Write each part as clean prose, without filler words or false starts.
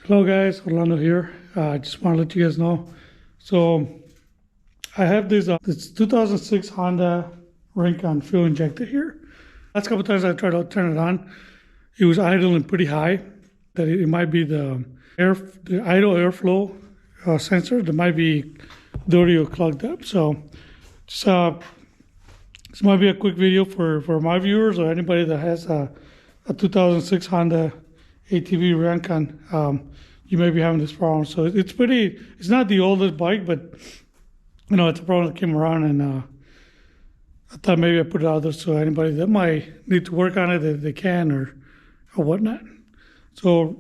Hello guys, Orlando here. I just want to let you guys know. So I have this 2006 Honda Rincon fuel injector here. Last couple times I tried to turn it on, it was idling pretty high. That it might be the idle airflow sensor that might be dirty or clogged up. So just, this might be a quick video for my viewers or anybody that has a 2006 Honda ATV Rincon. You may be having this problem. So it's not the oldest bike, but it's a problem that came around, and I thought maybe I put it out there so anybody that might need to work on it, that they can or whatnot. So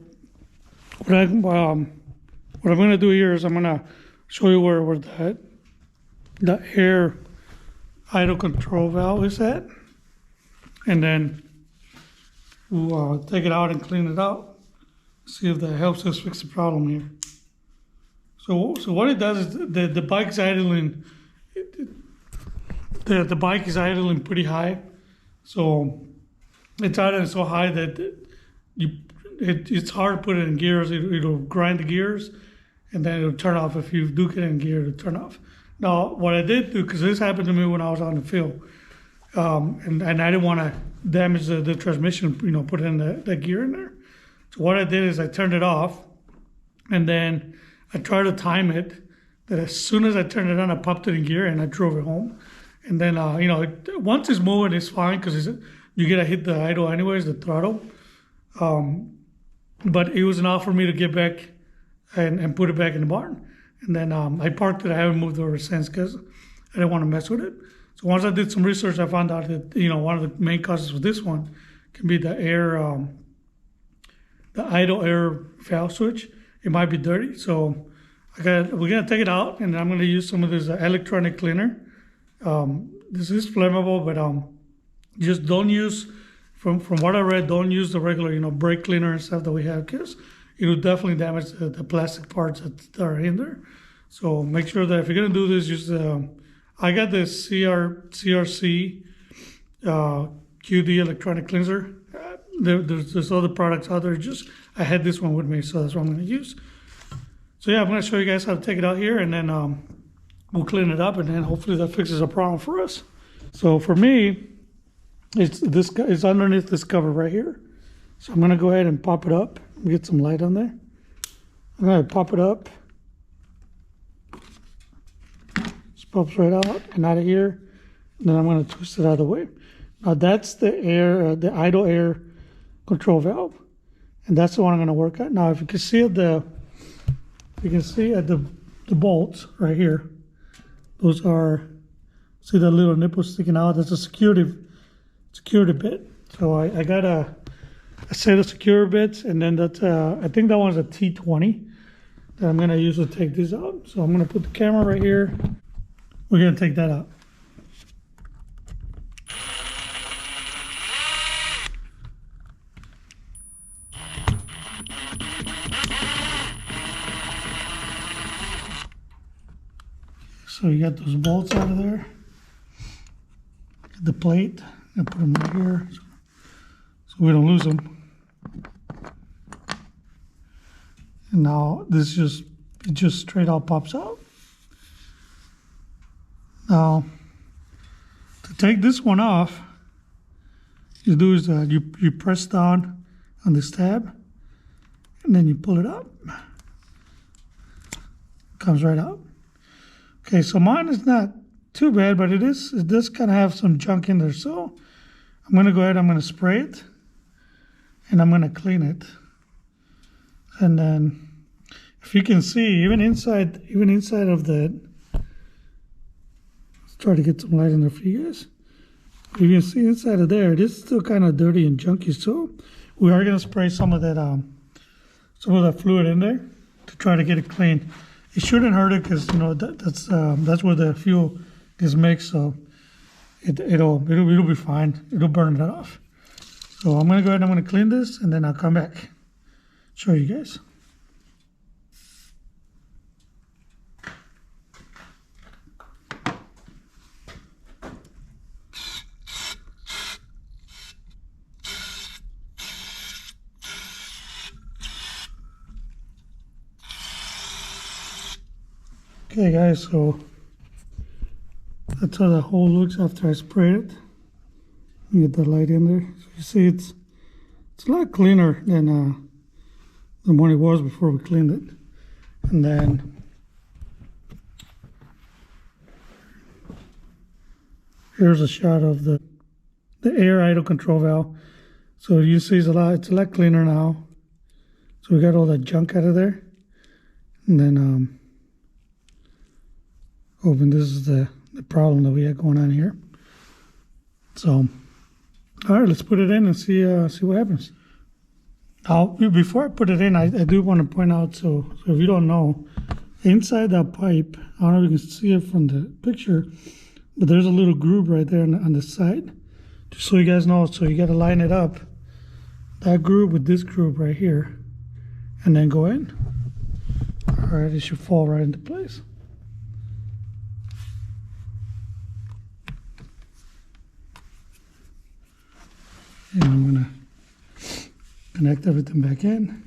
what I'm going to do here is I'm going to show you where the air idle control valve is at, and then we'll take it out and clean it out. See if that helps us fix the problem here. So what it does is the bike's idling. The bike is idling pretty high, so it's idling so high that it's hard to put it in gears. It'll grind the gears, and then it'll turn off. If you do get in gear, it'll turn off. Now, what I did do, because this happened to me when I was on the field, and I didn't want to damage the transmission, put in the gear in there. So what I did is I turned it off, and then I tried to time it, that as soon as I turned it on, I popped it in gear and I drove it home. And then, once it's moving, it's fine because you get to hit the idle anyways, the throttle. But it was enough for me to get back and put it back in the barn. And then I parked it. I haven't moved over since because I didn't want to mess with it. So once I did some research, I found out that, one of the main causes for this one can be the idle air valve switch. It might be dirty. So we're going to take it out, and I'm going to use some of this electronic cleaner. This is flammable, but just don't use, from what I read, don't use the regular, brake cleaner and stuff that we have, because it will definitely damage the plastic parts that are in there. So make sure that if you're going to do this, use I got this CRC QD electronic cleanser. There's other products out there. I had this one with me, so that's what I'm going to use. So yeah, I'm going to show you guys how to take it out here, and then we'll clean it up, and then hopefully that fixes a problem for us. So for me, it's underneath this cover right here. So I'm going to go ahead and pop it up. Get some light on there. I'm going to pop it up. Just pops right out and out of here. And then I'm going to twist it out of the way. Now that's the idle air control valve, and that's the one I'm going to work at. Now, if you can see the bolts right here. Those are, see that little nipple sticking out? That's a security bit. So I got a set of security bits, and then I think that one's a T20 that I'm going to use to take this out. So I'm going to put the camera right here. We're going to take that out. So you got those bolts out of there. Get the plate and put them right here so we don't lose them. And now it just straight out pops out. Now to take this one off, you do is you press down on this tab, and then you pull it up. It comes right out. Okay, so mine is not too bad, but it does kind of have some junk in there. So I'm going to go ahead, I'm going to spray it, and I'm going to clean it. And then if you can see, even inside of that, let's try to get some light in there for you guys. You can see inside of there, it is still kind of dirty and junky. So we are going to spray some of that fluid in there to try to get it clean. It shouldn't hurt it because that's where the fuel is mixed, so it'll be fine. It'll burn it off. So I'm gonna go ahead and I'm gonna clean this, and then I'll come back, show you guys. Okay guys, so that's how the hole looks after I sprayed it. Let me get the light in there. So you see it's a lot cleaner than what it was before we cleaned it. And then here's a shot of the air idle control valve. So you see it's a lot cleaner now. So we got all that junk out of there. And then hoping this is the problem that we had going on here. So all right, let's put it in and see what happens. Now, before I put it in, I do want to point out, so if you don't know, inside that pipe, I don't know if you can see it from the picture, but there's a little groove right there on the side. Just so you guys know, so you got to line it up, that groove with this groove right here, and then go in. All right, it should fall right into place. And I'm gonna connect everything back in.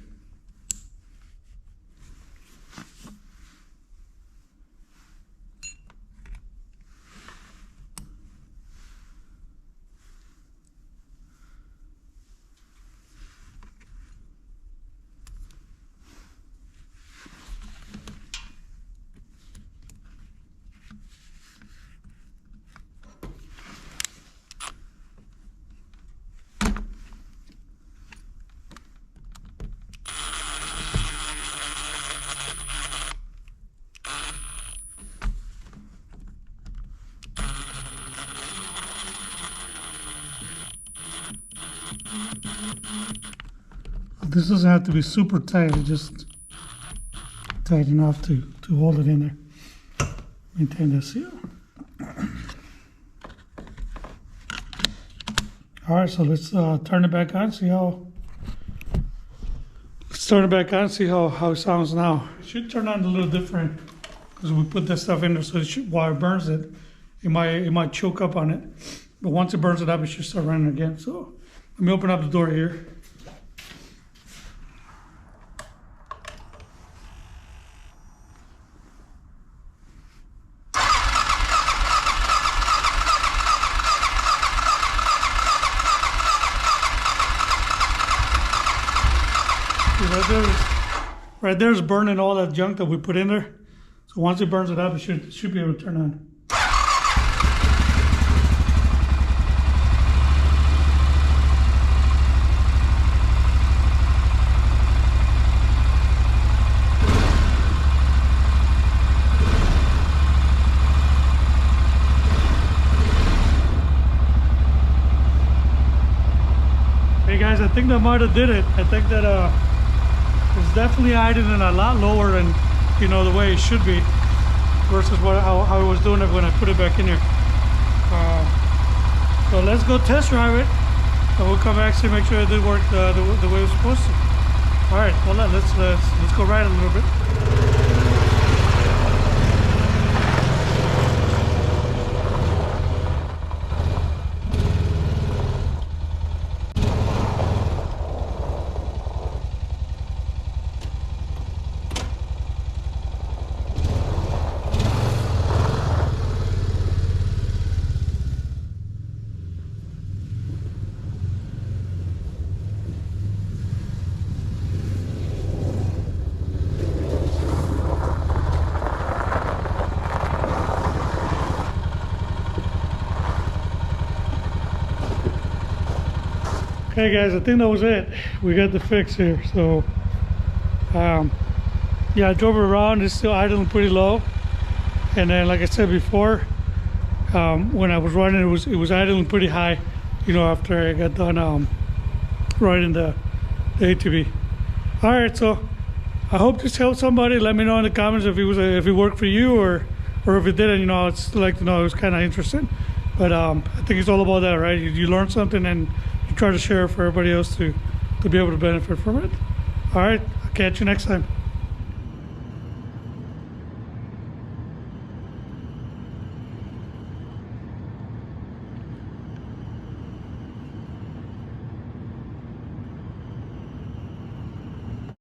This doesn't have to be super tight, it's just tight enough to hold it in there. Maintain the seal. Alright, so let's turn it back on, see how it sounds now. It should turn on a little different because we put this stuff in there, so it should, while it burns it might choke up on it. But once it burns it up, it should start running again. So let me open up the door here. Right there's burning all that junk that we put in there. So once it burns it up, it should be able to turn on. Hey guys, I think that might have did it. I think that it's definitely idling a lot lower than, you know, the way it should be versus how I was doing it when I put it back in here. So let's go test drive it, and we'll come back and make sure it did work the way it was supposed to. All right, well let's go ride a little bit. Okay guys, I think that was it. We got the fix here. So yeah, I drove it around. It's still idling pretty low, and then like I said before, when I was running, it was idling pretty high, you know, after I got done riding the ATV. All right, so I hope this helped somebody. Let me know in the comments if it worked for you, or if it didn't. You know, I'd still like to know. It was kind of interesting, but I think it's all about that, right? You learn something and you try to share it for everybody else to be able to benefit from it. All right, I'll catch you next time.